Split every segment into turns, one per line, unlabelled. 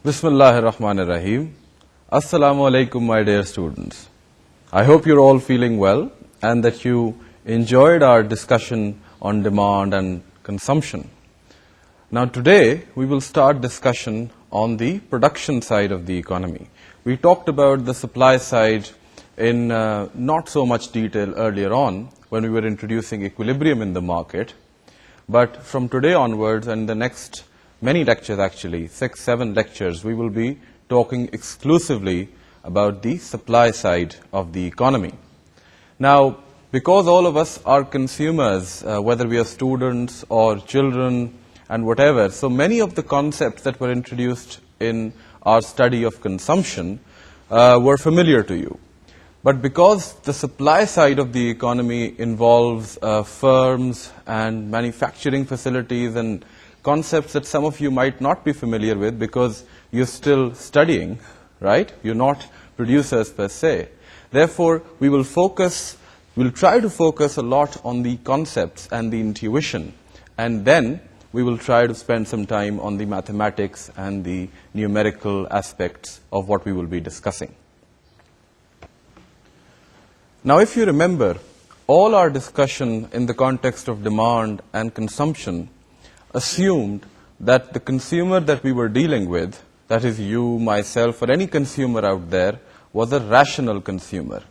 Bismillahirrahmanirrahim. Assalamu alaikum, my dear students. I hope you're all feeling well and that you enjoyed our discussion on demand and consumption. Now today we will start discussion on the production side of the economy. We talked about the supply side in not so much detail earlier on when we were introducing equilibrium in the market, but from today onwards and the next many lectures, actually 6-7 lectures, we will be talking exclusively about the supply side of the economy. Now, because all of us are consumers, whether we are students or children and whatever, so many of the concepts that were introduced in our study of consumption were familiar to you. But because the supply side of the economy involves firms and manufacturing facilities and concepts that some of you might not be familiar with because you're still studying, right? You're not producers per se. Therefore, we'll try to focus a lot on the concepts and the intuition, and then we will try to spend some time on the mathematics and the numerical aspects of what we will be discussing. Now, if you remember, all our discussion in the context of demand and consumption assumed that the consumer that we were dealing with, that is you, myself, or any consumer out there, was a rational consumer.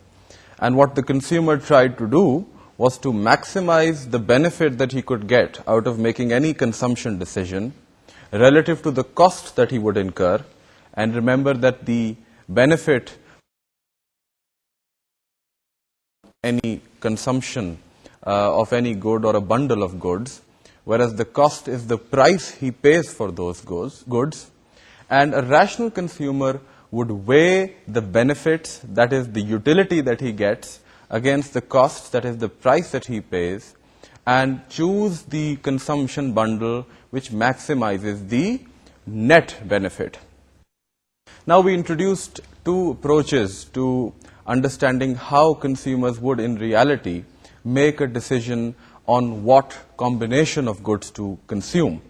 And what the consumer tried to do was to maximize the benefit that he could get out of making any consumption decision relative to the cost that he would incur. And remember that the benefit any consumption of any good or a bundle of goods, whereas the cost is the price he pays for those goods. And a rational consumer would weigh the benefits, that is the utility that he gets, against the cost, that is the price that he pays, and choose the consumption bundle which maximizes the net benefit. Now, we introduced two approaches to understanding how consumers would in reality make a decision on what combination of goods to consume.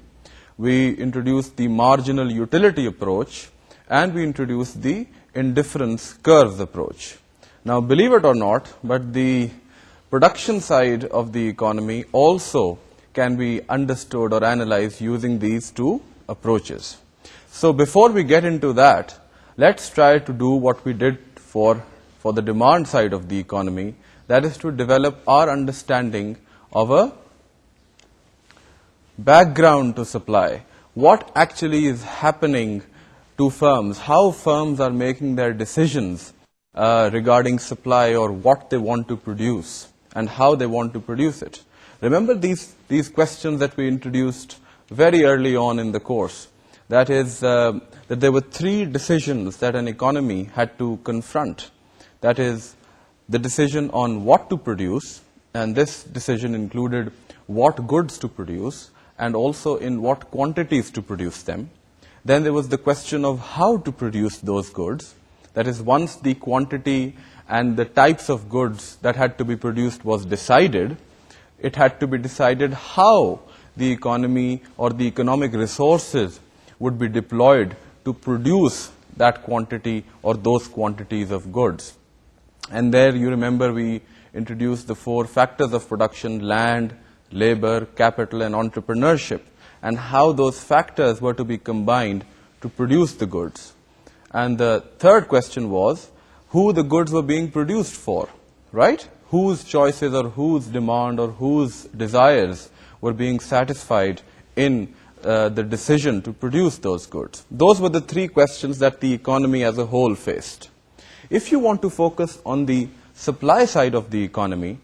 We introduced the marginal utility approach and we introduced the indifference curves approach. Now, believe it or not, but the production side of the economy also can be understood or analyzed using these two approaches. So, before we get into that, let's try to do what we did for the demand side of the economy, that is to develop our understanding of a background to supply. What actually is happening to firms, how firms are making their decisions regarding supply or what they want to produce and how they want to produce it. Remember these questions that we introduced very early on in the course. That is, that there were three decisions that an economy had to confront. That is, the decision on what to produce, and this decision included what goods to produce and also in what quantities to produce them. Then there was the question of how to produce those goods. That is, once the quantity and the types of goods that had to be produced was decided, it had to be decided how the economy or the economic resources would be deployed to produce that quantity or those quantities of goods. And there, you remember, we introduced the four factors of production: land, labor, capital, and entrepreneurship, and how those factors were to be combined to produce the goods. And the third question was who the goods were being produced for, right? Whose choices or whose demand or whose desires were being satisfied in the decision to produce those goods. Those were the three questions that the economy as a whole faced. If you want to focus on the supply side of the economy,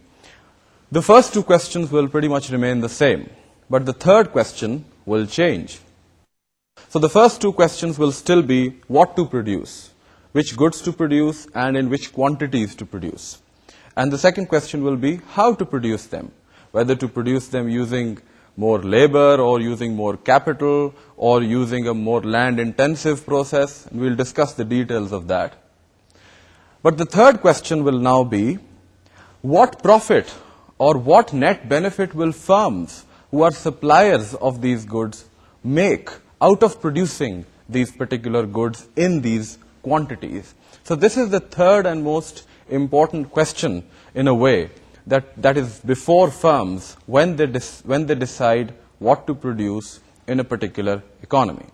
the first two questions will pretty much remain the same, but the third question will change. So the first two questions will still be what to produce, which goods to produce, and in which quantities to produce. And the second question will be how to produce them, whether to produce them using more labor or using more capital or using a more land-intensive process, and we'll discuss the details of that. But the third question will now be what profit or what net benefit will firms who are suppliers of these goods make out of producing these particular goods in these quantities. So this is the third and most important question, in a way, that is before firms when they decide what to produce in a particular economy.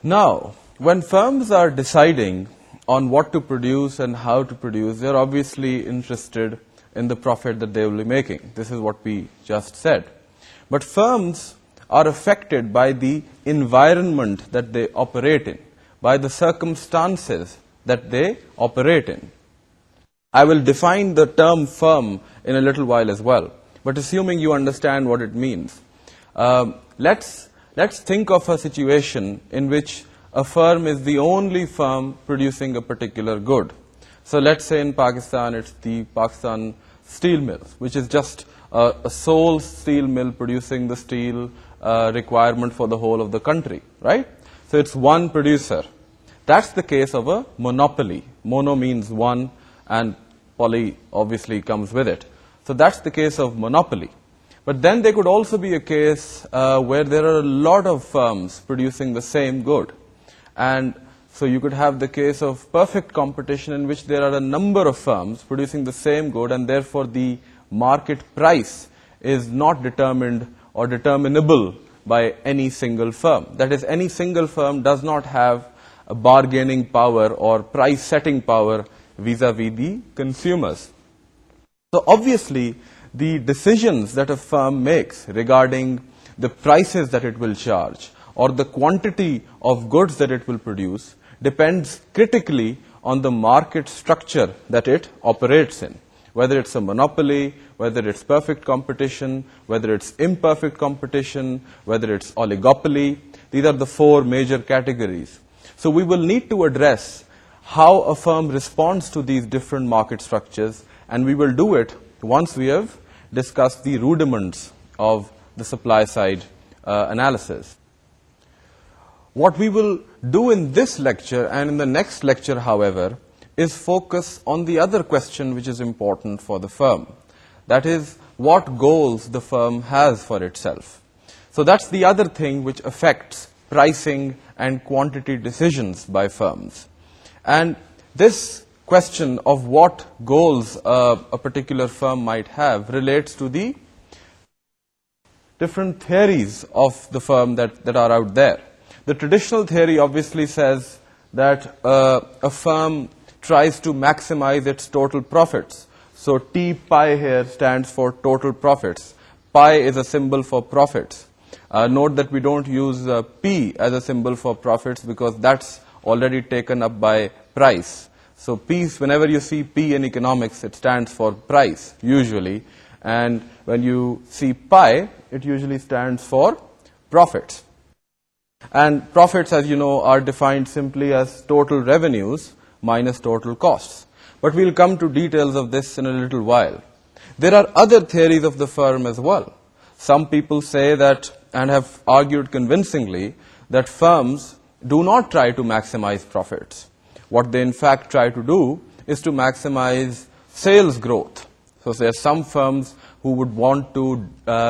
Now, when firms are deciding on what to produce and how to produce, they're obviously interested in the profit that they will be making. This is what we just said. But firms are affected by the environment that they operate in, by the circumstances that they operate in. I will define the term firm in a little while as well, but assuming you understand what it means, let's think of a situation in which a firm is the only firm producing a particular good. So let's say in Pakistan it's the Pakistan Steel Mills, which is just a sole steel mill producing the steel requirement for the whole of the country, right? So it's one producer. That's the case of a monopoly. Mono means one, and poly obviously comes with it. So that's the case of monopoly. But then there could also be a case where there are a lot of firms producing the same good. And so you could have the case of perfect competition in which there are a number of firms producing the same good, and therefore the market price is not determined or determinable by any single firm. That is, any single firm does not have a bargaining power or price setting power vis-a-vis the consumers. So obviously, the decisions that a firm makes regarding the prices that it will charge or the quantity of goods that it will produce depends critically on the market structure that it operates in. Whether it's a monopoly, whether it's perfect competition, whether it's imperfect competition, whether it's oligopoly, these are the four major categories. So we will need to address how a firm responds to these different market structures, and we will do it once we have discussed the rudiments of the supply side analysis. What we will do in this lecture and in the next lecture, however, is focus on the other question which is important for the firm. That is, what goals the firm has for itself. So that's the other thing which affects pricing and quantity decisions by firms. And this question of what goals a particular firm might have relates to the different theories of the firm that are out there. The traditional theory obviously says that a firm tries to maximize its total profits. So T pi here stands for total profits. Pi is a symbol for profits. Note that we don't use P as a symbol for profits because that's already taken up by price. So P, whenever you see P in economics, it stands for price, usually. And when you see pi, it usually stands for profits. And profits, as you know, are defined simply as total revenues minus total costs. But we'll come to details of this in a little while. There are other theories of the firm as well. Some people say that, and have argued convincingly, that firms do not try to maximize profits. What they in fact try to do is to maximize sales growth. So there are some firms who would want to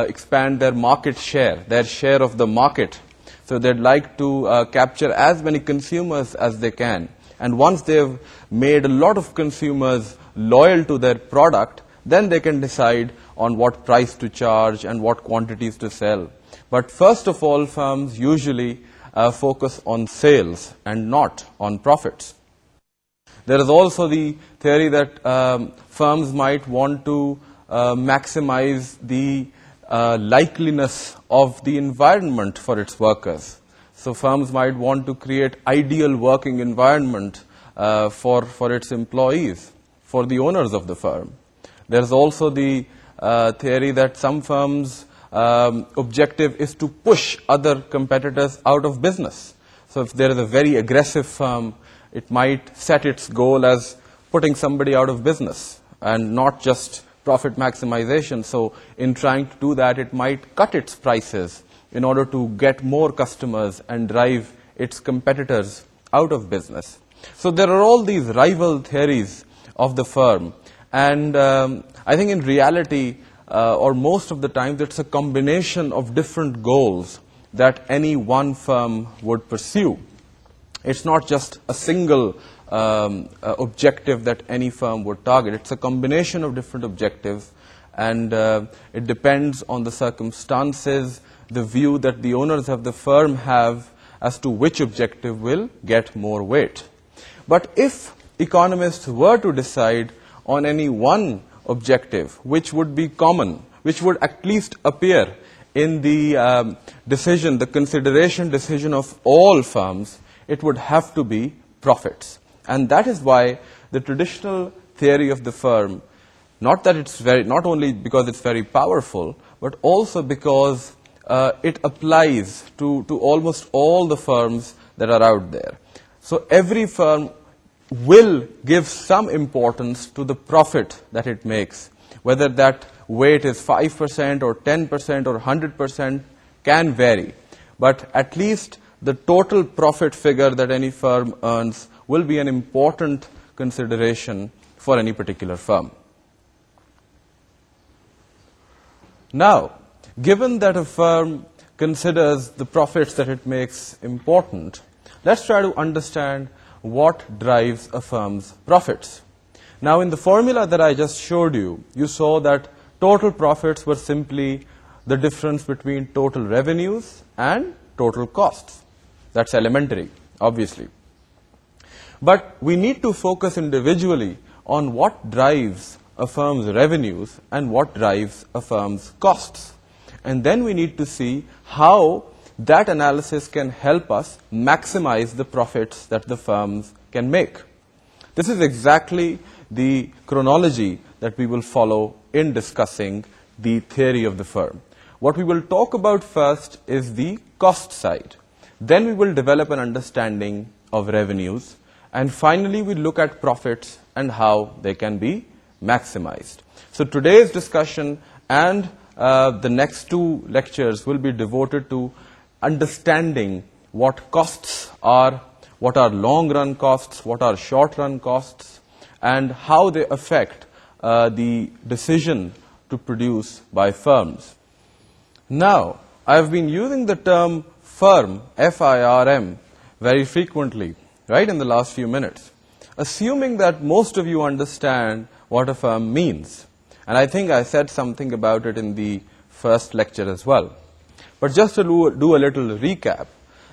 expand their market share, their share of the market. So they'd like to capture as many consumers as they can. And once they've made a lot of consumers loyal to their product, then they can decide on what price to charge and what quantities to sell. But first of all, firms usually focus on sales and not on profits. There is also the theory that firms might want to maximize the likeliness of the environment for its workers. So firms might want to create ideal working environment for its employees, for the owners of the firm. There's also the theory that some firms' objective is to push other competitors out of business. So if there is a very aggressive firm, it might set its goal as putting somebody out of business and not just profit maximization. So in trying to do that, it might cut its prices in order to get more customers and drive its competitors out of business. So there are all these rival theories of the firm. And I think in reality, or most of the time, it's a combination of different goals that any one firm would pursue. It's not just a single objective that any firm would target. It's a combination of different objectives, and it depends on the circumstances, the view that the owners of the firm have as to which objective will get more weight. But if economists were to decide on any one objective which would be common, which would at least appear in the decision, the consideration decision of all firms, it would have to be profits. And that is why the traditional theory of the firm, not only because it's very powerful, but also because it applies to almost all the firms that are out there. So every firm will give some importance to the profit that it makes. Whether that weight is 5% or 10% or 100% can vary. But at least the total profit figure that any firm earns will be an important consideration for any particular firm. Now, given that a firm considers the profits that it makes important, let's try to understand what drives a firm's profits. Now, in the formula that I just showed you, you saw that total profits were simply the difference between total revenues and total costs. That's elementary, obviously. But we need to focus individually on what drives a firm's revenues and what drives a firm's costs. And then we need to see how that analysis can help us maximize the profits that the firms can make. This is exactly the chronology that we will follow in discussing the theory of the firm. What we will talk about first is the cost side. Then we will develop an understanding of revenues. And finally, we look at profits and how they can be maximized. So today's discussion and the next two lectures will be devoted to understanding what costs are, what are long-run costs, what are short-run costs, and how they affect the decision to produce by firms. Now, I've been using the term firm, F-I-R-M, very frequently, right, in the last few minutes, assuming that most of you understand what a firm means. And I think I said something about it in the first lecture as well. But just to do a little recap,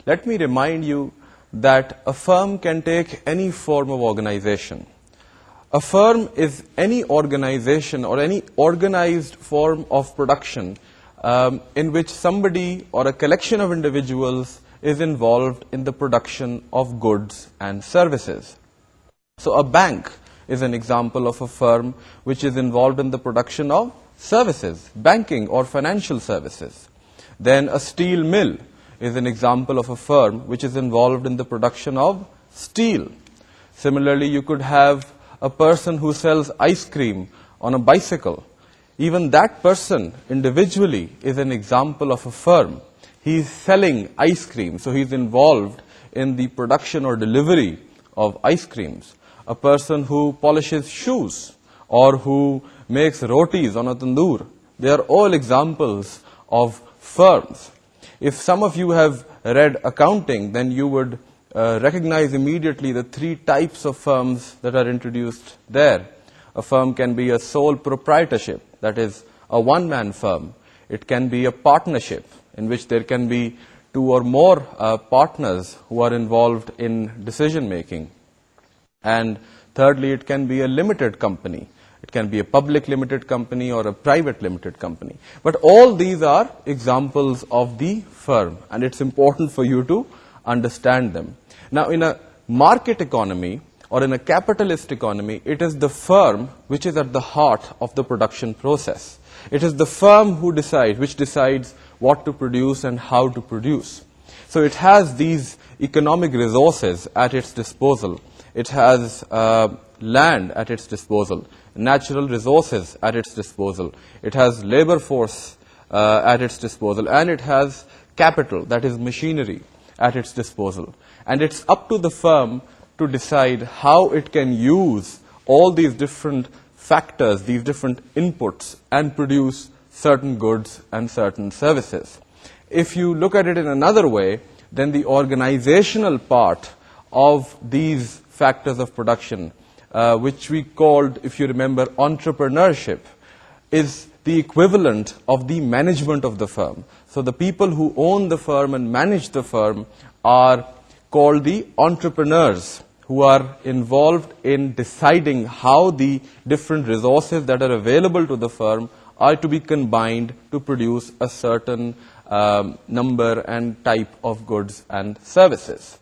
let me remind you that a firm can take any form of organization. A firm is any organization or any organized form of production in which somebody or a collection of individuals is involved in the production of goods and services. So a bank is an example of a firm which is involved in the production of services, banking or financial services. Then a steel mill is an example of a firm which is involved in the production of steel. Similarly, you could have a person who sells ice cream on a bicycle. Even that person individually is an example of a firm. He's selling ice cream, so he's involved in the production or delivery of ice creams. A person who polishes shoes or who makes rotis on a tandoor, they are all examples of firms. If some of you have read accounting, then you would recognize immediately the three types of firms that are introduced there. A firm can be a sole proprietorship, that is a one-man firm. It can be a partnership in which there can be two or more partners who are involved in decision-making. And thirdly, it can be a limited company. It can be a public limited company or a private limited company. But all these are examples of the firm, and it's important for you to understand them. Now, in a market economy or in a capitalist economy, it is the firm which is at the heart of the production process. It is the firm which decides what to produce and how to produce. So it has these economic resources at its disposal. It has land at its disposal, natural resources at its disposal. It has labor force at its disposal, and it has capital, that is machinery, at its disposal. And it's up to the firm to decide how it can use all these different factors, these different inputs, and produce certain goods and certain services. If you look at it in another way, then the organizational part of these factors of production, which we called, if you remember, entrepreneurship, is the equivalent of the management of the firm. So the people who own the firm and manage the firm are called the entrepreneurs, who are involved in deciding how the different resources that are available to the firm are to be combined to produce a certain number and type of goods and services.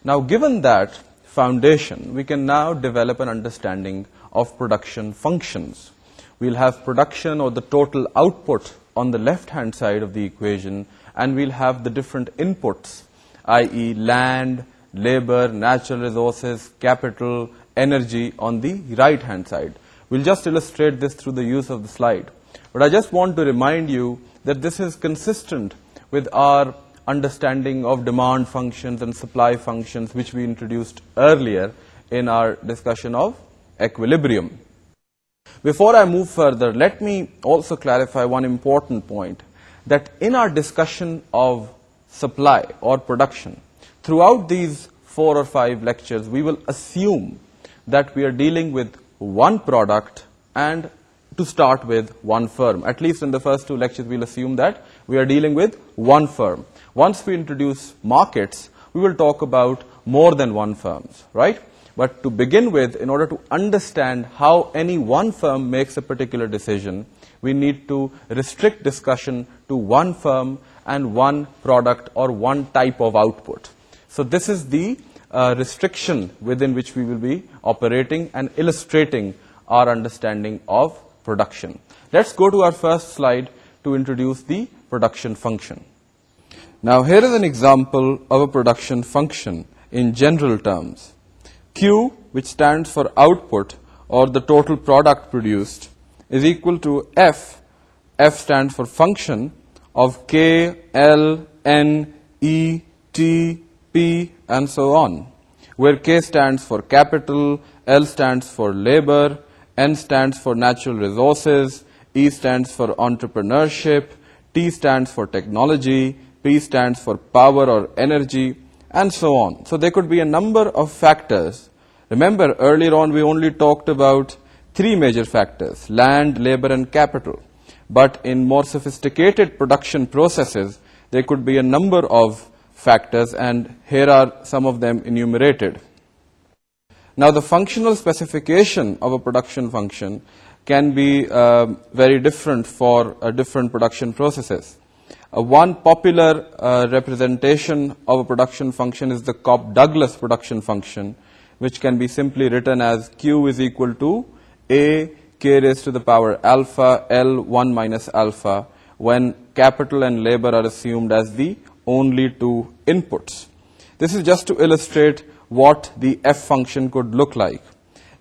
Now, given that foundation, we can now develop an understanding of production functions. We'll have production, or the total output, on the left-hand side of the equation, and we'll have the different inputs, i.e. land, labor, natural resources, capital, energy, on the right-hand side. We'll just illustrate this through the use of the slide. But I just want to remind you that this is consistent with our understanding of demand functions and supply functions, which we introduced earlier in our discussion of equilibrium. Before I move further, let me also clarify one important point, that in our discussion of supply or production, throughout these 4 or 5 lectures, we will assume that we are dealing with one product and, to start with, one firm. At least in the first 2 lectures, we'll assume that we are dealing with one firm. Once we introduce markets, we will talk about more than one firms, right? But to begin with, in order to understand how any one firm makes a particular decision, we need to restrict discussion to one firm and one product or one type of output. So this is the restriction within which we will be operating and illustrating our understanding of production. Let's go to our first slide to introduce the production function. Now, here is an example of a production function in general terms. Q, which stands for output or the total product produced, is equal to F. F stands for function of K, L, N, E, T, P, and so on, where K stands for capital, L stands for labor, N stands for natural resources, E stands for entrepreneurship, T stands for technology, P stands for power or energy, and so on. So there could be a number of factors. Remember, earlier on we only talked about 3 major factors: land, labor, and capital. But in more sophisticated production processes, there could be a number of factors, and here are some of them enumerated. Now, the functional specification of a production function can be very different for different production processes. One popular representation of a production function is the Cobb-Douglas production function, which can be simply written as Q is equal to A K raised to the power alpha L 1 minus alpha, when capital and labor are assumed as the only 2 inputs. This is just to illustrate what the F function could look like.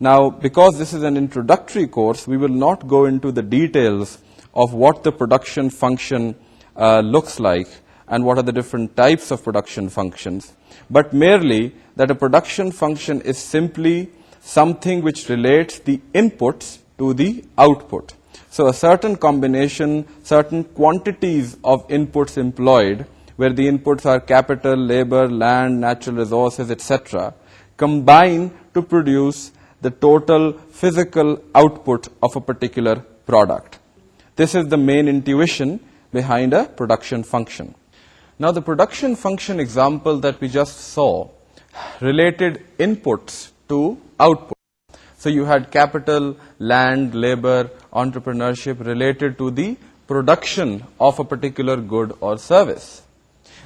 Now, because this is an introductory course, we will not go into the details of what the production function looks like and what are the different types of production functions, but merely that a production function is simply something which relates the inputs to the output. So a certain combination, certain quantities of inputs employed, where the inputs are capital, labor, land, natural resources, etc., combine to produce the total physical output of a particular product. This is the main intuition behind a production function. Now, the production function example that we just saw related inputs to output. So you had capital, land, labor, entrepreneurship related to the production of a particular good or service.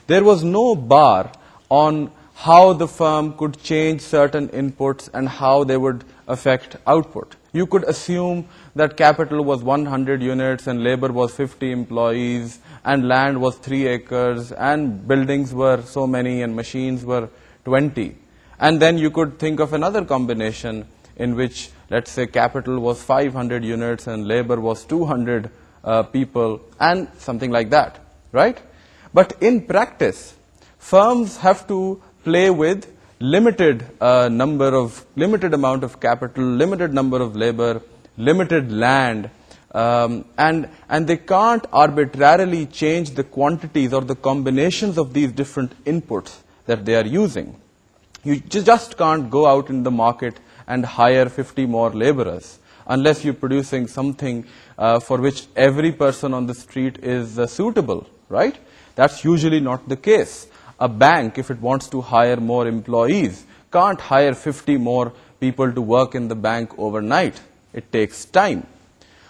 There was no bar on how the firm could change certain inputs and how they would affect output. You could assume that capital was 100 units and labor was 50 employees and land was 3 acres and buildings were so many and machines were 20. And then you could think of another combination in which, let's say, capital was 500 units and labor was 200 people and something like that, right? But in practice, firms have to play with limited amount of capital, limited number of labor, limited land, and they can't arbitrarily change the quantities or the combinations of these different inputs that they are using. You just can't go out in the market and hire 50 more laborers unless you're producing something for which every person on the street is suitable, right? That's usually not the case. A bank, if it wants to hire more employees, can't hire 50 more people to work in the bank overnight. It takes time.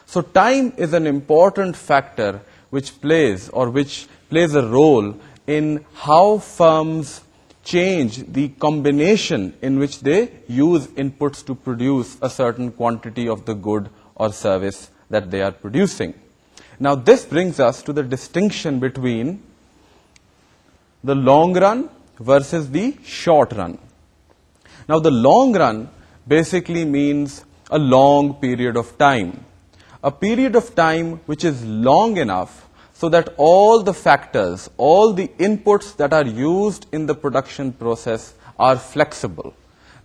So time is an important factor which plays a role in how firms change the combination in which they use inputs to produce a certain quantity of the good or service that they are producing. Now this brings us to the distinction between the long run versus the short run. Now the long run basically means a long period of time. A period of time which is long enough so that all the factors, all the inputs that are used in the production process are flexible.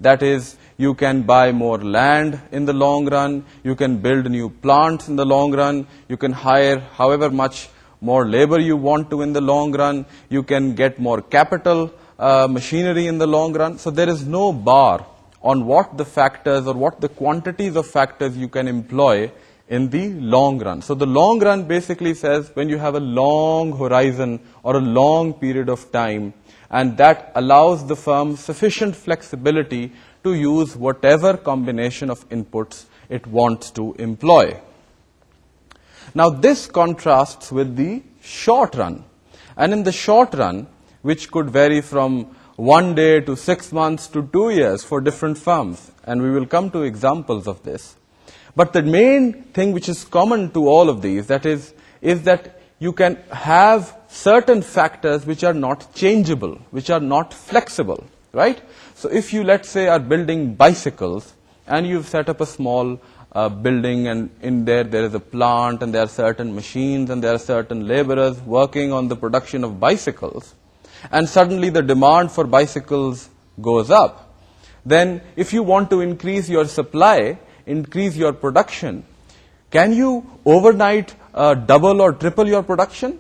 That is, you can buy more land in the long run, you can build new plants in the long run, you can hire however much more labor you want to in the long run, you can get more capital, machinery in the long run. So there is no bar on what the factors or what the quantities of factors you can employ in the long run. So the long run basically says when you have a long horizon or a long period of time, and that allows the firm sufficient flexibility to use whatever combination of inputs it wants to employ. Now this contrasts with the short run. And in the short run, which could vary from 1 day to 6 months to 2 years for different firms, and we will come to examples of this. But the main thing which is common to all of these, that is that you can have certain factors which are not changeable, which are not flexible, right? So if you, let's say, are building bicycles and you've set up a small building, and in there is a plant and there are certain machines and there are certain laborers working on the production of bicycles, and suddenly the demand for bicycles goes up, then if you want to increase your supply, increase your production, can you overnight double or triple your production?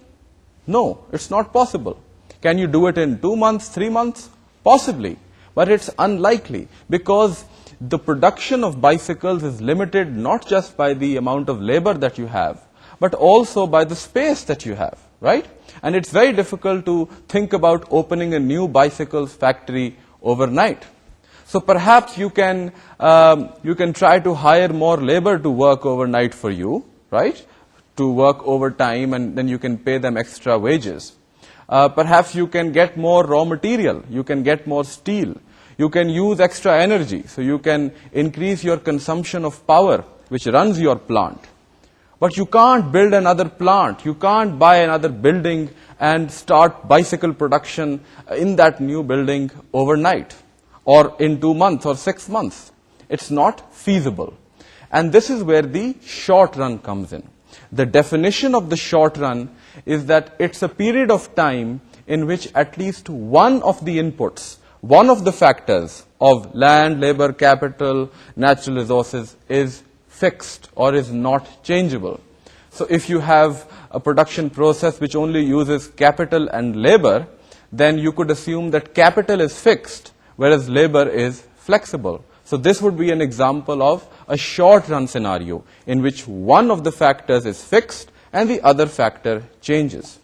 No, it's not possible. Can you do it in 2 months, 3 months? Possibly, but it's unlikely, because the production of bicycles is limited not just by the amount of labor that you have, but also by the space that you have, right? And it's very difficult to think about opening a new bicycles factory overnight. So perhaps you can try to hire more labor to work overnight for you, right? To work overtime, and then you can pay them extra wages. Perhaps you can get more raw material, you can get more steel, you can use extra energy, so you can increase your consumption of power which runs your plant. But you can't build another plant, you can't buy another building and start bicycle production in that new building overnight, or in 2 months or 6 months. It's not feasible. And this is where the short run comes in. The definition of the short run is that it's a period of time in which at least one of the inputs, one of the factors of land, labor, capital, natural resources is fixed or is not changeable. So if you have a production process which only uses capital and labor, then you could assume that capital is fixed, whereas labor is flexible. So this would be an example of a short run scenario in which one of the factors is fixed and the other factor changes.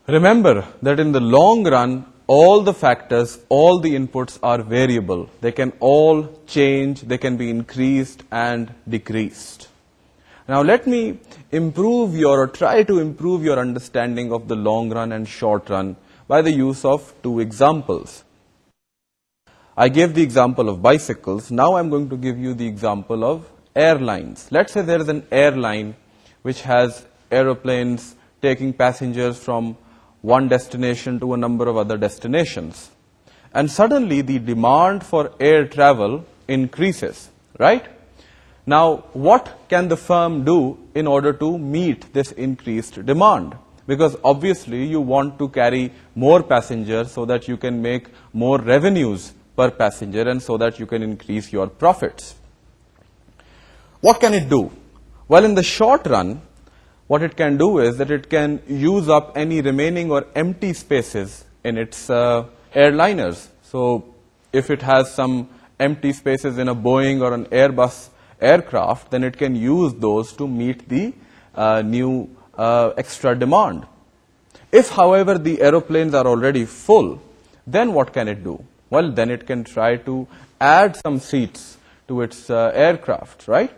Remember that in the long run, all the factors, all the inputs are variable. They can all change, they can be increased and decreased. Now let me try to improve your understanding of the long run and short run by the use of 2 examples. I gave the example of bicycles. Now I'm going to give you the example of airlines. Let's say there is an airline which has aeroplanes taking passengers from one destination to a number of other destinations. And suddenly the demand for air travel increases, right? Now, what can the firm do in order to meet this increased demand? Because obviously you want to carry more passengers so that you can make more revenues per passenger and so that you can increase your profits. What can it do? Well, in the short run, what it can do is that it can use up any remaining or empty spaces in its airliners. So if it has some empty spaces in a Boeing or an Airbus aircraft, then it can use those to meet the new extra demand. If, however, the aeroplanes are already full, then what can it do? Well, then it can try to add some seats to its aircraft, right?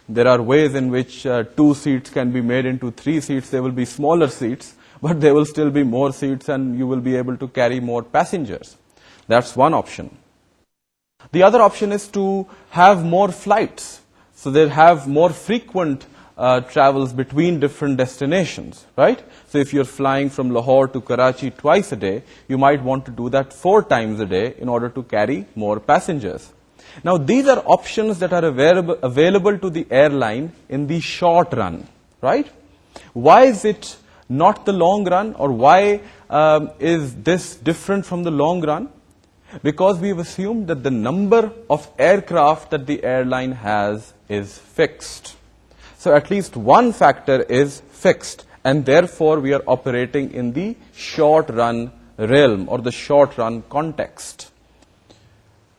There are ways in which 2 seats can be made into 3 seats. There will be smaller seats, but there will still be more seats and you will be able to carry more passengers. That's one option. The other option is to have more flights. So they have more frequent travels between different destinations, right? So if you're flying from Lahore to Karachi twice a day, you might want to do that 4 times a day in order to carry more passengers. Now, these are options that are available to the airline in the short run, right? Why is it not the long run, or why is this different from the long run? Because we've assumed that the number of aircraft that the airline has is fixed. So at least one factor is fixed, and therefore we are operating in the short run realm or the short run context.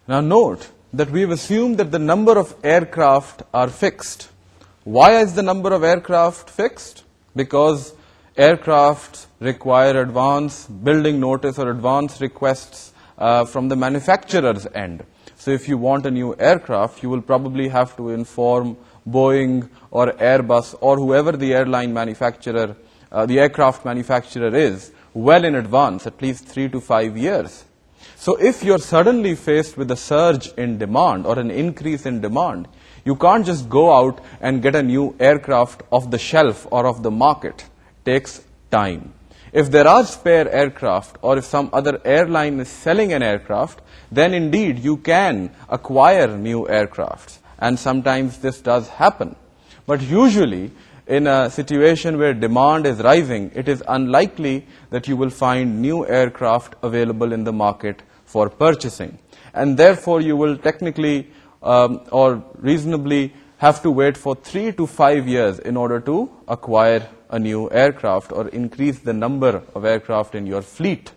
Now note that we've assumed that the number of aircraft are fixed. Why is the number of aircraft fixed? Because aircraft require advance building notice or advance requests from the manufacturer's end. So if you want a new aircraft, you will probably have to inform Boeing or Airbus or whoever the airline manufacturer, the aircraft manufacturer is, well in advance, at least 3 to 5 years. So if you're suddenly faced with a surge in demand or an increase in demand, you can't just go out and get a new aircraft off the shelf or off the market. It takes time. If there are spare aircraft, or if some other airline is selling an aircraft, then indeed you can acquire new aircrafts. And sometimes this does happen. But usually, in a situation where demand is rising, it is unlikely that you will find new aircraft available in the market for purchasing. And therefore, you will technically or reasonably have to wait for 3 to 5 years in order to acquire a new aircraft or increase the number of aircraft in your fleet.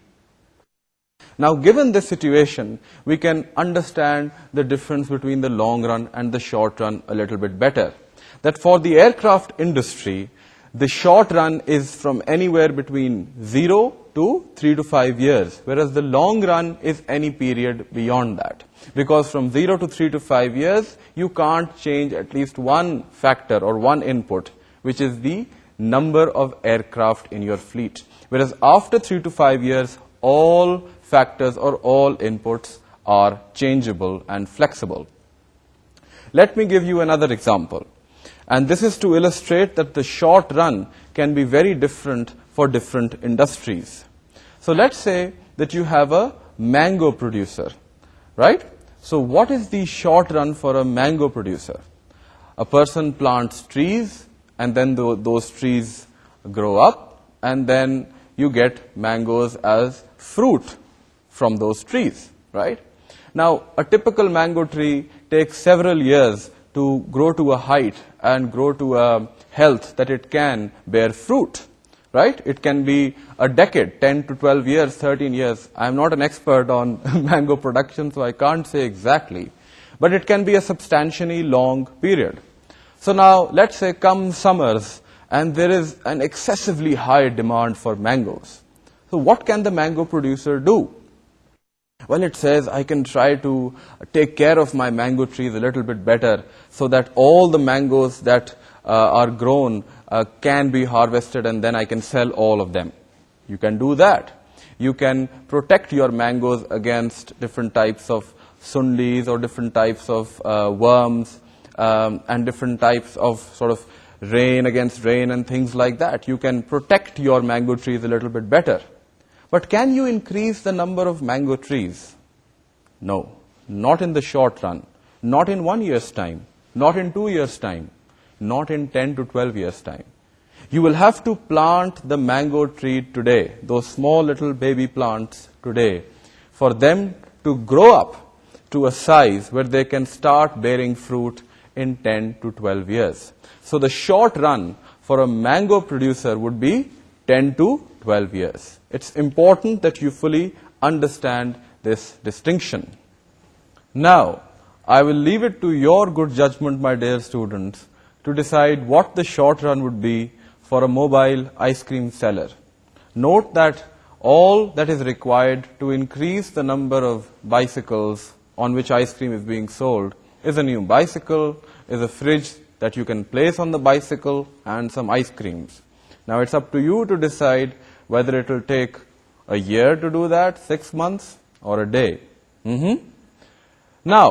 Now, given this situation, we can understand the difference between the long run and the short run a little bit better. That for the aircraft industry, the short run is from anywhere between 0 to 3 to 5 years, whereas the long run is any period beyond that. Because from 0 to 3 to 5 years, you can't change at least one factor or one input, which is the number of aircraft in your fleet. Whereas after 3 to 5 years, all factors or all inputs are changeable and flexible. Let me give you another example. And this is to illustrate that the short run can be very different for different industries. So let's say that you have a mango producer, right? So what is the short run for a mango producer? A person plants trees, and then those trees grow up, and then you get mangoes as fruit from those trees, right? Now, a typical mango tree takes several years to grow to a height and grow to a health that it can bear fruit, right? It can be a decade, 10 to 12 years, 13 years. I'm not an expert on mango production, so I can't say exactly. But it can be a substantially long period. So now, let's say come summers, and there is an excessively high demand for mangoes. So what can the mango producer do? Well, it says, I can try to take care of my mango trees a little bit better so that all the mangoes that are grown can be harvested, and then I can sell all of them. You can do that. You can protect your mangoes against different types of sundis or different types of worms and different types of sort of rain against rain and things like that. You can protect your mango trees a little bit better. But can you increase the number of mango trees? No, not in the short run, not in 1 year's time, not in 2 years' time, not in 10 to 12 years' time. You will have to plant the mango tree today, those small little baby plants today, for them to grow up to a size where they can start bearing fruit in 10 to 12 years. So the short run for a mango producer would be 10 to 12 years. It's important that you fully understand this distinction. Now, I will leave it to your good judgment, my dear students, to decide what the short run would be for a mobile ice cream seller. Note that all that is required to increase the number of bicycles on which ice cream is being sold is a new bicycle, is a fridge that you can place on the bicycle, and some ice creams. Now it's up to you to decide whether it will take a year to do that, 6 months, or a day. Now,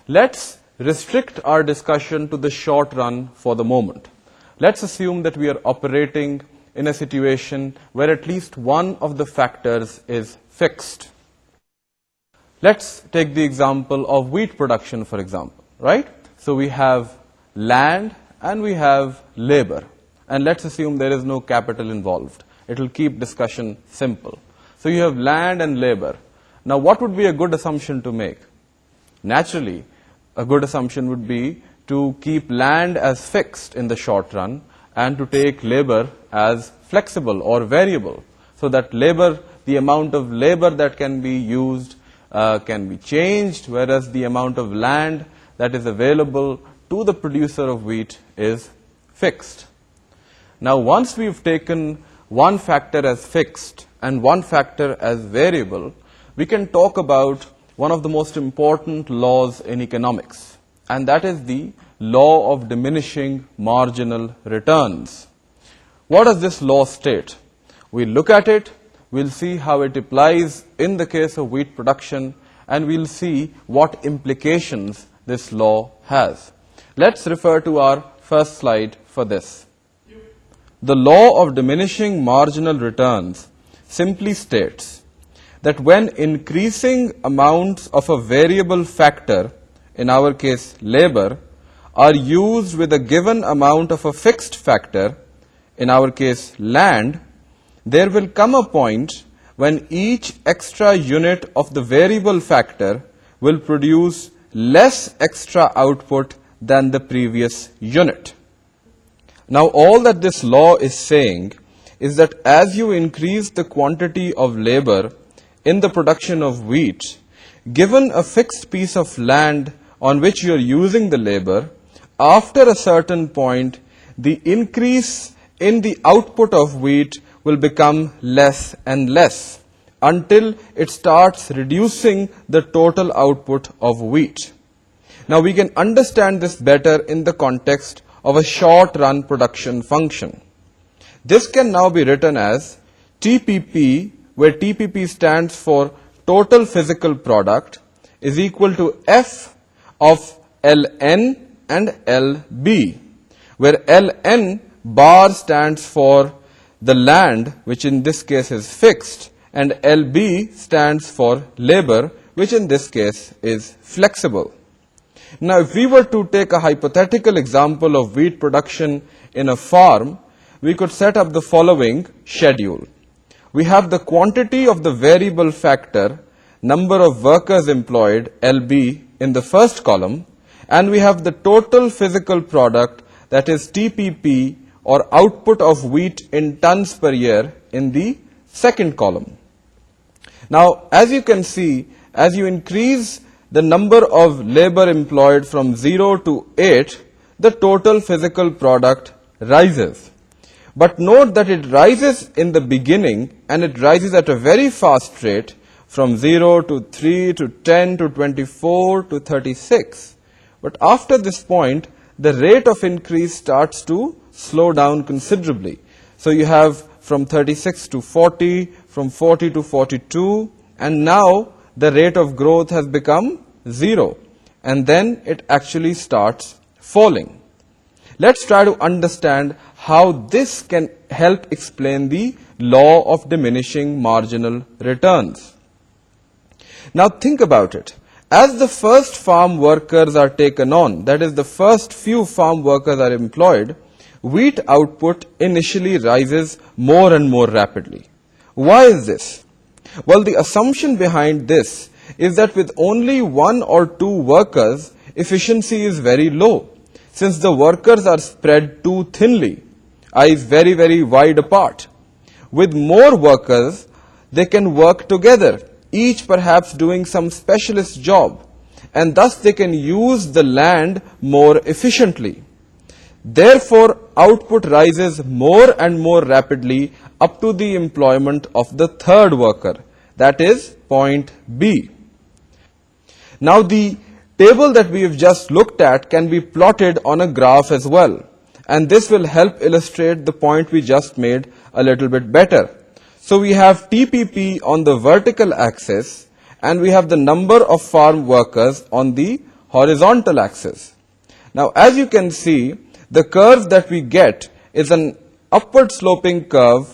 let's restrict our discussion to the short run for the moment. Let's assume that we are operating in a situation where at least one of the factors is fixed. Let's take the example of wheat production, for example, right? So we have land and we have labor. And let's assume there is no capital involved. It will keep discussion simple. So you have land and labor. Now what would be a good assumption to make? Naturally, a good assumption would be to keep land as fixed in the short run and to take labor as flexible or variable, so that labor, the amount of labor that can be used can be changed, whereas the amount of land that is available to the producer of wheat is fixed. Now, once we've taken one factor as fixed and one factor as variable, we can talk about one of the most important laws in economics, and that is the law of diminishing marginal returns. What does this law state? We'll look at it, we'll see how it applies in the case of wheat production, and we'll see what implications this law has. Let's refer to our first slide for this. The law of diminishing marginal returns simply states that when increasing amounts of a variable factor, in our case labor, are used with a given amount of a fixed factor, in our case land, there will come a point when each extra unit of the variable factor will produce less extra output than the previous unit. Now, all that this law is saying is that as you increase the quantity of labor in the production of wheat, given a fixed piece of land on which you are using the labor, after a certain point, the increase in the output of wheat will become less and less until it starts reducing the total output of wheat. Now, we can understand this better in the context of a short-run production function. This can now be written as TPP, where TPP stands for total physical product, is equal to F of Ln and Lb, where Ln bar stands for the land, which in this case is fixed, and Lb stands for labor, which in this case is flexible. Now, if we were to take a hypothetical example of wheat production in a farm, we could set up the following schedule. We have the quantity of the variable factor, number of workers employed, Lb, in the first column, and we have the total physical product, that is TPP, or output of wheat in tons per year, in the second column. Now, as you can see, as you increase the number of labor employed from 0 to 8, the total physical product rises. But note that it rises in the beginning, and it rises at a very fast rate, from 0 to 3 to 10 to 24 to 36. But after this point, the rate of increase starts to slow down considerably. So you have from 36 to 40, from 40 to 42, and now the rate of growth has become 0, and then it actually starts falling. Let's try to understand how this can help explain the law of diminishing marginal returns. Now think about it. As the first farm workers are taken on, that is, the first few farm workers are employed, wheat output initially rises more and more rapidly. Why is this? Well, the assumption behind this is that with only 1 or 2 workers, efficiency is very low. since the workers are spread too thinly, i.e. very, very wide apart. With more workers, they can work together, each perhaps doing some specialist job, and thus they can use the land more efficiently. Therefore, output rises more and more rapidly up to the employment of the third worker, that is point B. Now, the table that we have just looked at can be plotted on a graph as well, and this will help illustrate the point we just made a little bit better. So we have TPP on the vertical axis, and we have the number of farm workers on the horizontal axis. Now, as you can see, the curve that we get is an upward sloping curve,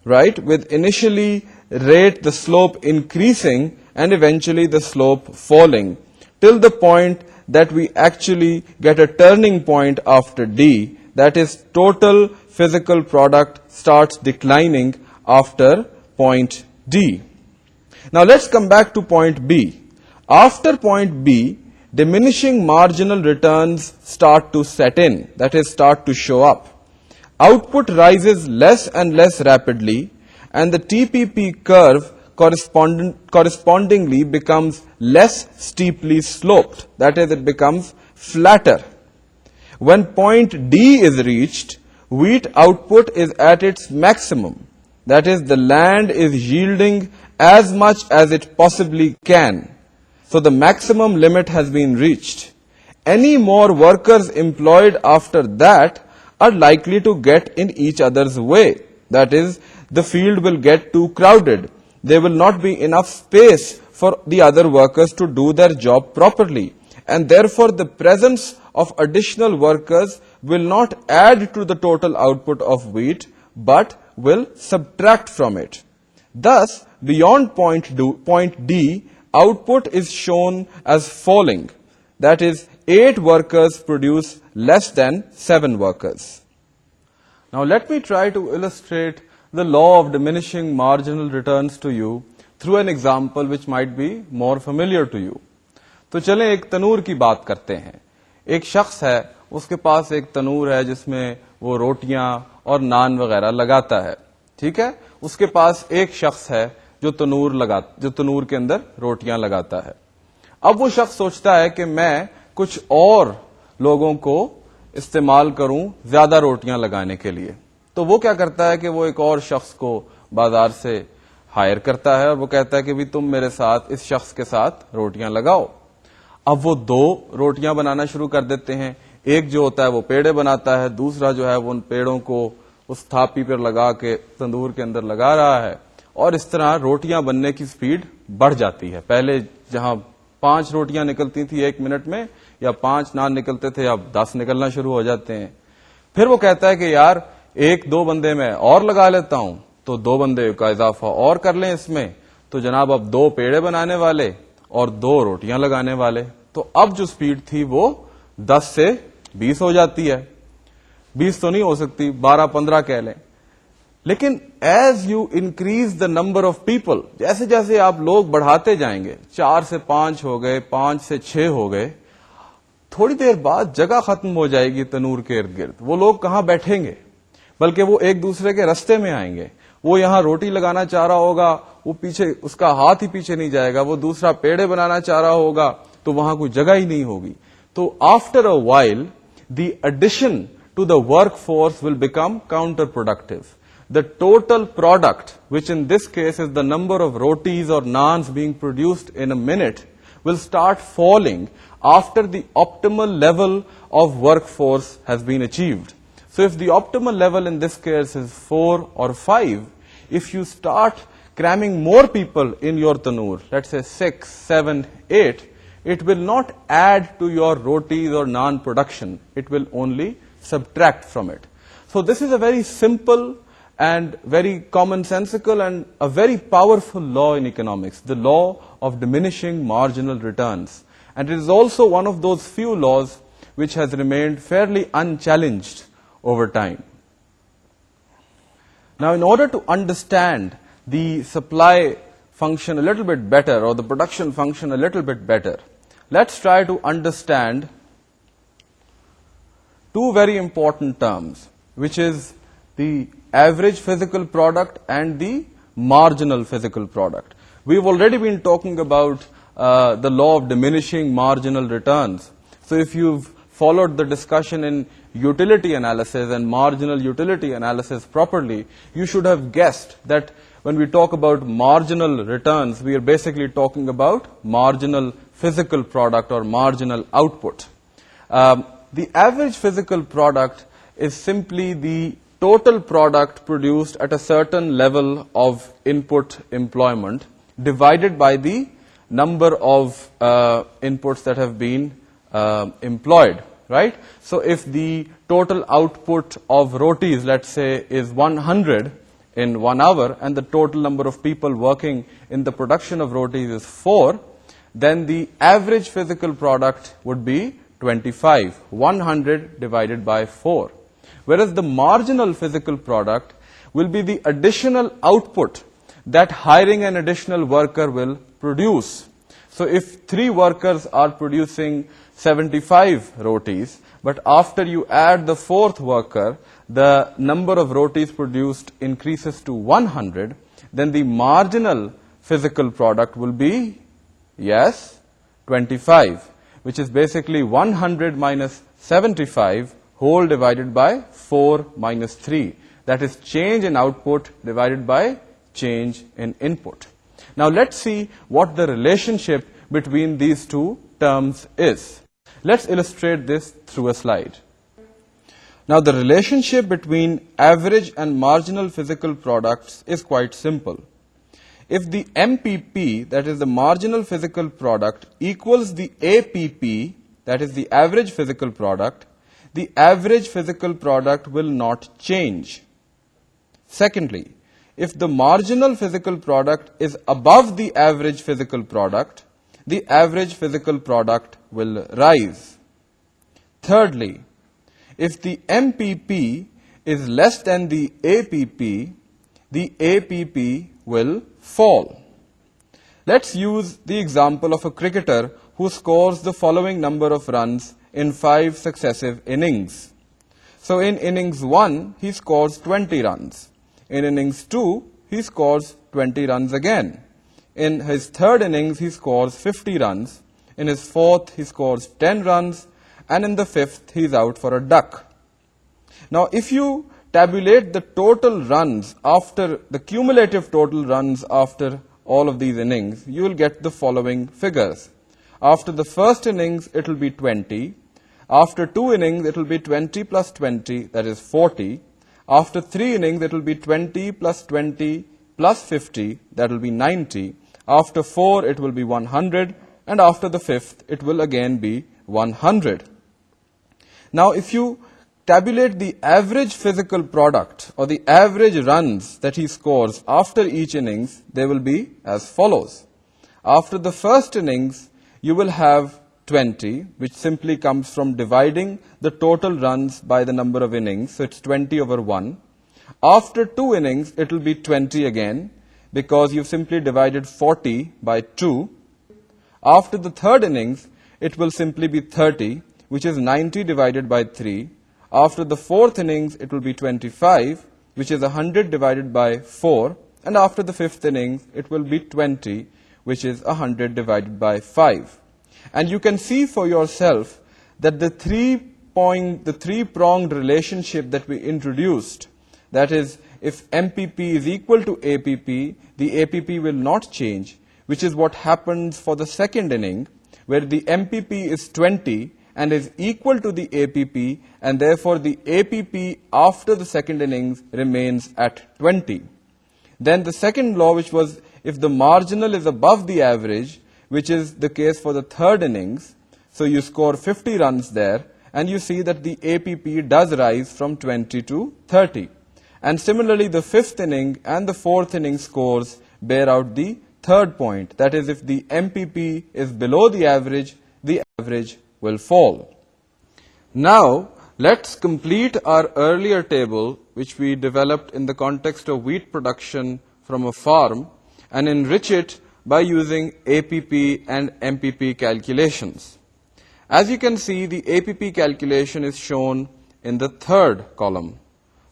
right, with initially the slope increasing and eventually the slope falling, till the point that we actually get a turning point after D, that is total physical product starts declining after point D. Now let's come back to point B. After point B, diminishing marginal returns start to set in, that is, start to show up. Output rises less and less rapidly, and the TPP curve correspondingly becomes less steeply sloped, that is, it becomes flatter. When point D is reached, wheat output is at its maximum, that is, the land is yielding as much as it possibly can. So the maximum limit has been reached. Any more workers employed after that are likely to get in each other's way. That is, the field will get too crowded. There will not be enough space for the other workers to do their job properly. And therefore, the presence of additional workers will not add to the total output of wheat, but will subtract from it. Thus, beyond point D, output is shown as falling. That is, 8 workers produce less than 7 workers. Now let me try to illustrate the law of diminishing marginal returns to you through an example which might be more familiar to you. तो चलें एक तनूर की बात करते हैं. एक शख्स है, उसके पास एक तनूर है जिसमें वो रोटियां और नान वगैरह लगाता है. ठीक है, उसके पास एक शख्स है जो तनूर के अंदर रोटियां लगाता है. अब वो शख्स सोचता है कि मैं कुछ और लोगों को इस्तेमाल करूं ज्यादा रोटियां लगाने के लिए. तो वो क्या करता है कि वो एक और शख्स को बाजार से हायर करता है और वो कहता है कि भी तुम मेरे साथ इस शख्स के साथ रोटियां लगाओ. अब वो 2 रोटियां बनाना शुरू कर देते हैं. एक जो होता है वो पेड़े बनाता है, दूसरा जो है वो उन पेड़ों को उस थापी पर लगा के तंदूर के अंदर लगा रहा है. और इस तरह रोटियां बनने की स्पीड बढ़ जाती है. पहले जहां 5 रोटियां निकलती थी 1 मिनट में, या 5 नान निकलते थे, अब 10 निकलना शुरू हो जाते हैं. फिर वो कहता है कि यार 1-2 बंदे मैं और लगा लेता हूं, तो 2 बंदे का इजाफा और कर लें इसमें, तो जनाब अब 2 पेड़े बनाने वाले और 2 रोटियां लगाने वाले. तो अब जो स्पीड थी वो 10 से 20 हो जाती है. 20 तो नहीं हो सकती, 12-15 कह लें. लेकिन as you increase the number of people, जैसे जैसे आप लोग बढ़ाते जाएंगे, 4 से 5 हो गए, 5 से 6 हो गए, थोड़ी देर बाद जगह खत्म हो जाएगी तनूर के इर्द गिर्द. वो लोग कहां बैठेंगे, बल्कि वो एक दूसरे के रास्ते में आएंगे. वो यहां रोटी लगाना चाह रहा होगा, वो पीछे उसका हाथ ही पीछे नहीं जाएगा. वो दूसरा पेड़े बनाना चाह रहा होगा, तो वहां कोई जगह ही नहीं होगी. तो after a while the addition to the work force will become counterproductive. The total product, which in this case is the number of rotis or naans being produced in a minute, will start falling after the optimal level of workforce has been achieved. So if the optimal level in this case is 4 or 5, if you start cramming more people in your tanur, let's say 6, 7, 8, it will not add to your rotis or naan production. It will only subtract from it. So this is a very simple and very commonsensical and a very powerful law in economics, the law of diminishing marginal returns. And it is also one of those few laws which has remained fairly unchallenged over time. Now, in order to understand the supply function a little bit better, or the production function a little bit better, let's try to understand two very important terms, which is the average physical product and the marginal physical product. We've already been talking about the law of diminishing marginal returns. So if you've followed the discussion in utility analysis and marginal utility analysis properly, you should have guessed that when we talk about marginal returns, we are basically talking about marginal physical product or marginal output. The average physical product is simply the total product produced at a certain level of input employment divided by the number of inputs that have been employed, right? So if the total output of rotis, let's say, is 100 in 1 hour, and the total number of people working in the production of rotis is 4, then the average physical product would be 25, 100 divided by 4. Whereas the marginal physical product will be the additional output that hiring an additional worker will produce. So if 3 workers are producing 75 rotis, but after you add the 4th worker, the number of rotis produced increases to 100, then the marginal physical product will be, yes, 25, which is basically 100 minus 75 whole divided by 4 minus 3. That is change in output divided by change in input. Now let's see what the relationship between these two terms is. Let's illustrate this through a slide. Now the relationship between average and marginal physical products is quite simple. If the MPP, that is the marginal physical product, equals the APP, that is the average physical product, the average physical product will not change. Secondly, if the marginal physical product is above the average physical product, the average physical product will rise. Thirdly, if the MPP is less than the APP will fall. Let's use the example of a cricketer who scores the following number of runs in 5 successive innings. So in innings 1, he scores 20 runs. In innings 2, he scores 20 runs again. In his 3rd innings, he scores 50 runs. In his 4th, he scores 10 runs. And in the 5th, he is out for a duck. Now, if you tabulate the total runs after, the cumulative total runs after all of these innings, you will get the following figures. After the first innings, it will be 20. After 2 innings, it will be 20 plus 20, that is 40. After 3 innings, it will be 20 plus 20 plus 50, that will be 90. After 4, it will be 100. And after the 5th, it will again be 100. Now, if you tabulate the average physical product or the average runs that he scores after each innings, they will be as follows. After the first innings, you will have 20, which simply comes from dividing the total runs by the number of innings. So it's 20 over 1. After 2 innings, it will be 20 again, because you've simply divided 40 by 2. After the 3rd innings, it will simply be 30, which is 90 divided by 3. After the 4th innings, it will be 25, which is 100 divided by 4. And after the 5th innings, it will be 20, which is 100 divided by 5. And you can see for yourself that the three-pronged relationship that we introduced, that is, if MPP is equal to APP, the APP will not change, which is what happens for the 2nd inning, where the MPP is 20 and is equal to the APP, and therefore the APP after the 2nd innings remains at 20. Then the second law, which was if the marginal is above the average, which is the case for the 3rd innings, so you score 50 runs there, and you see that the APP does rise from 20 to 30. And similarly, the 5th inning and the 4th inning scores bear out the 3rd point. That is, if the MPP is below the average will fall. Now, let's complete our earlier table, which we developed in the context of wheat production from a farm, and enrich it by using APP and MPP calculations. As you can see, the APP calculation is shown in the third column.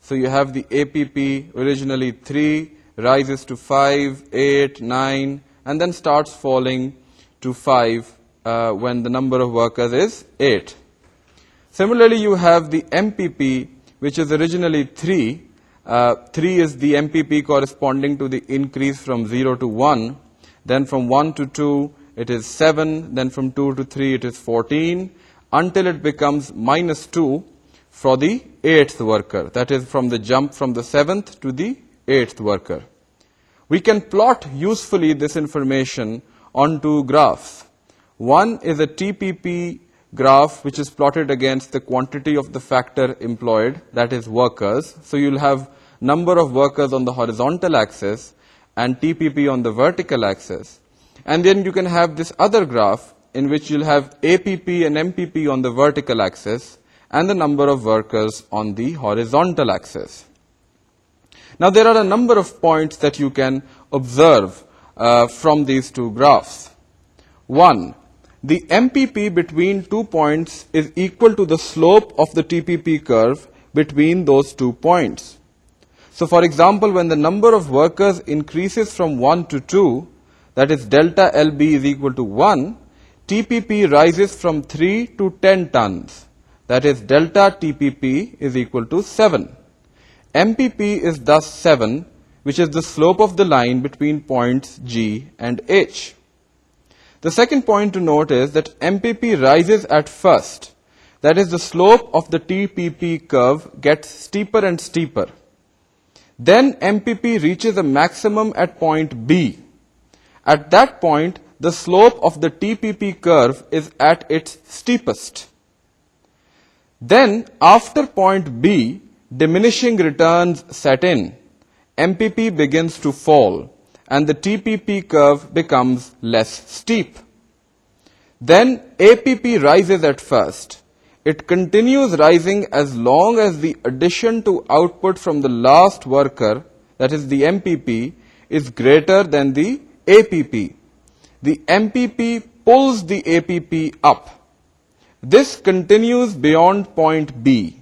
So you have the APP originally 3, rises to 5, 8, 9, and then starts falling to 5 when the number of workers is 8. Similarly, you have the MPP, which is originally 3. 3 is the MPP corresponding to the increase from 0 to 1. Then from 1 to 2, it is 7. Then from 2 to 3, it is 14, until it becomes minus 2 for the 8th worker. That is from the jump from the 7th to the 8th worker. We can plot usefully this information on two graphs. One is a TPP graph which is plotted against the quantity of the factor employed, that is workers. So you'll have number of workers on the horizontal axis and TPP on the vertical axis. And then you can have this other graph in which you'll have APP and MPP on the vertical axis and the number of workers on the horizontal axis. Now there are a number of points that you can observe from these two graphs. One, the MPP between 2 points is equal to the slope of the TPP curve between those 2 points. So for example, when the number of workers increases from 1 to 2, that is delta LB is equal to 1, TPP rises from 3 to 10 tons. That is delta TPP is equal to 7. MPP is thus 7, which is the slope of the line between points G and H. The second point to note is that MPP rises at first. That is, the slope of the TPP curve gets steeper and steeper. Then MPP reaches a maximum at point B. At that point, the slope of the TPP curve is at its steepest. Then, after point B, diminishing returns set in. MPP begins to fall, and the TPP curve becomes less steep. Then APP rises at first. It continues rising as long as the addition to output from the last worker, that is the MPP, is greater than the APP. The MPP pulls the APP up. This continues beyond point B.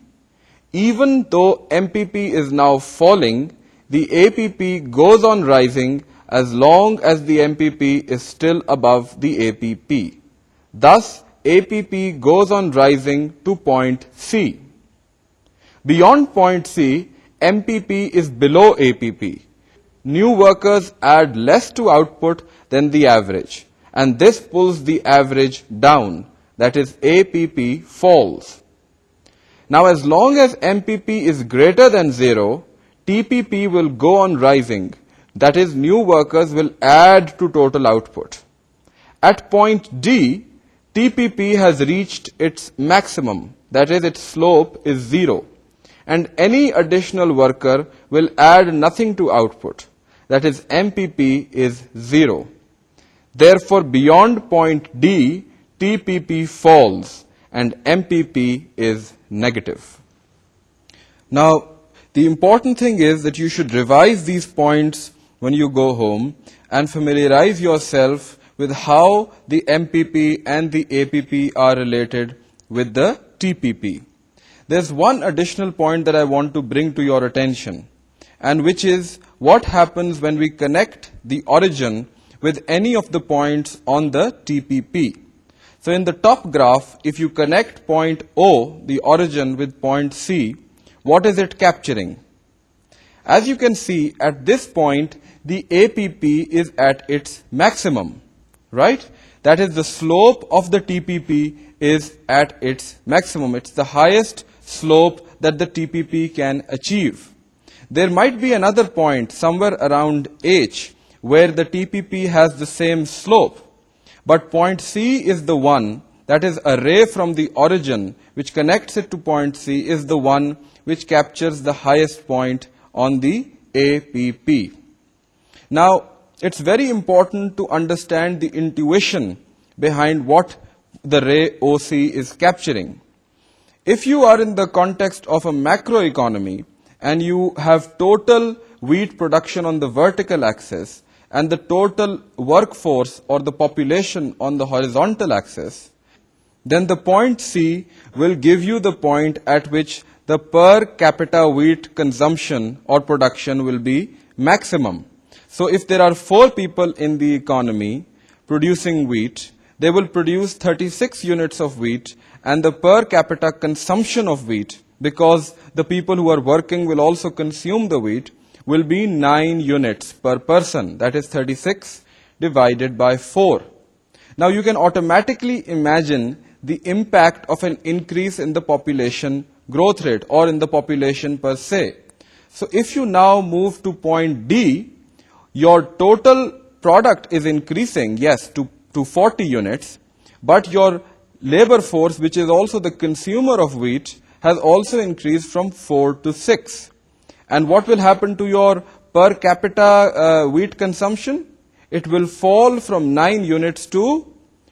Even though MPP is now falling, the APP goes on rising as long as the MPP is still above the APP. Thus, APP goes on rising to point C. Beyond point C, MPP is below APP. New workers add less to output than the average, and this pulls the average down. That is, APP falls. Now, as long as MPP is greater than 0, TPP will go on rising. That is, new workers will add to total output. At point D, TPP has reached its maximum. That is, its slope is 0. And any additional worker will add nothing to output. That is, MPP is 0. Therefore, beyond point D, TPP falls and MPP is negative. Now, the important thing is that you should revise these points when you go home and familiarize yourself with how the MPP and the APP are related with the TPP. There's one additional point that I want to bring to your attention, and which is what happens when we connect the origin with any of the points on the TPP. So in the top graph, if you connect point O, the origin, with point C, what is it capturing? As you can see, at this point, the APP is at its maximum, right? That is, the slope of the TPP is at its maximum. It's the highest slope that the TPP can achieve. There might be another point somewhere around H where the TPP has the same slope, but point C is the one, that is, a ray from the origin which connects it to point C is the one which captures the highest point on the APP. Now, it's very important to understand the intuition behind what the ray OC is capturing. If you are in the context of a macroeconomy and you have total wheat production on the vertical axis and the total workforce or the population on the horizontal axis, then the point C will give you the point at which the per capita wheat consumption or production will be maximum. So if there are 4 people in the economy producing wheat, they will produce 36 units of wheat, and the per capita consumption of wheat, because the people who are working will also consume the wheat, will be 9 units per person. That is 36 divided by 4. Now you can automatically imagine the impact of an increase in the population growth rate or in the population per se. So if you now move to point D, your total product is increasing, yes, to 40 units, but your labor force, which is also the consumer of wheat, has also increased from 4 to 6. And what will happen to your per capita wheat consumption? It will fall from 9 units to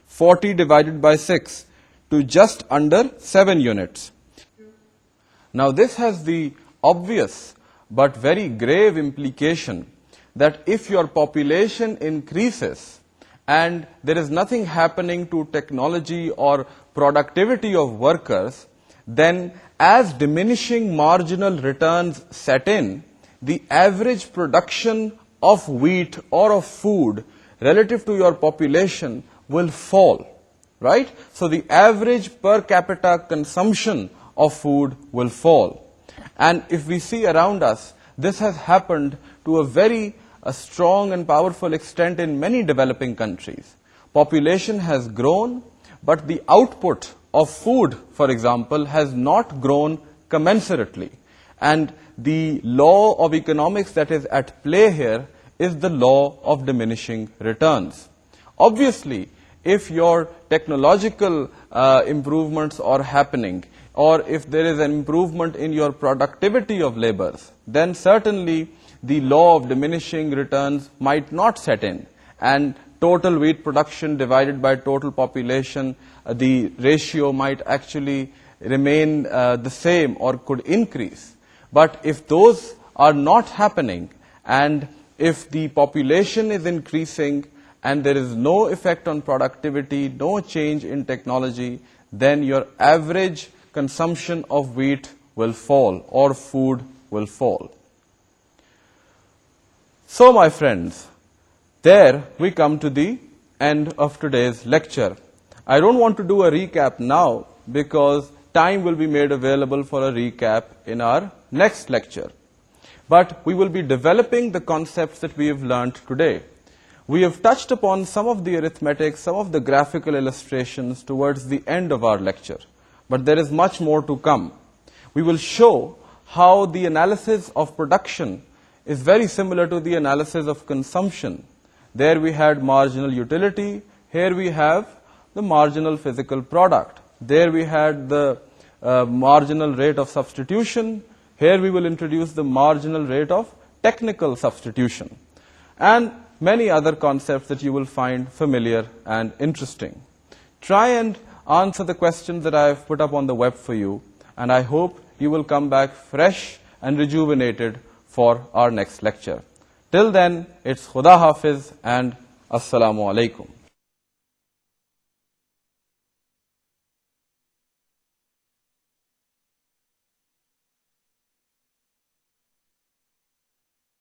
40 divided by 6 to just under 7 units. Now this has the obvious but very grave implication that if your population increases and there is nothing happening to technology or productivity of workers, then as diminishing marginal returns set in, the average production of wheat or of food relative to your population will fall, right? So the average per capita consumption of food will fall. And if we see around us, this has happened to a very strong and powerful extent in many developing countries. Population has grown, but the output of food, for example, has not grown commensurately. And the law of economics that is at play here is the law of diminishing returns. Obviously, if your technological improvements are happening, or if there is an improvement in your productivity of labors, then certainly the law of diminishing returns might not set in, and total wheat production divided by total population, the ratio might actually remain the same or could increase. But if those are not happening, and if the population is increasing and there is no effect on productivity, no change in technology, then your average consumption of wheat will fall or food will fall. So my friends, there we come to the end of today's lecture. I don't want to do a recap now because time will be made available for a recap in our next lecture. But we will be developing the concepts that we have learned today. We have touched upon some of the arithmetic, some of the graphical illustrations towards the end of our lecture. But there is much more to come. We will show how the analysis of production is very similar to the analysis of consumption. There we had marginal utility. Here we have the marginal physical product. There we had the marginal rate of substitution. Here we will introduce the marginal rate of technical substitution, and many other concepts that you will find familiar and interesting. Try and answer the questions that I have put up on the web for you, and I hope you will come back fresh and rejuvenated for our next lecture. Till then, it's Khuda Hafiz and Assalamu Alaikum.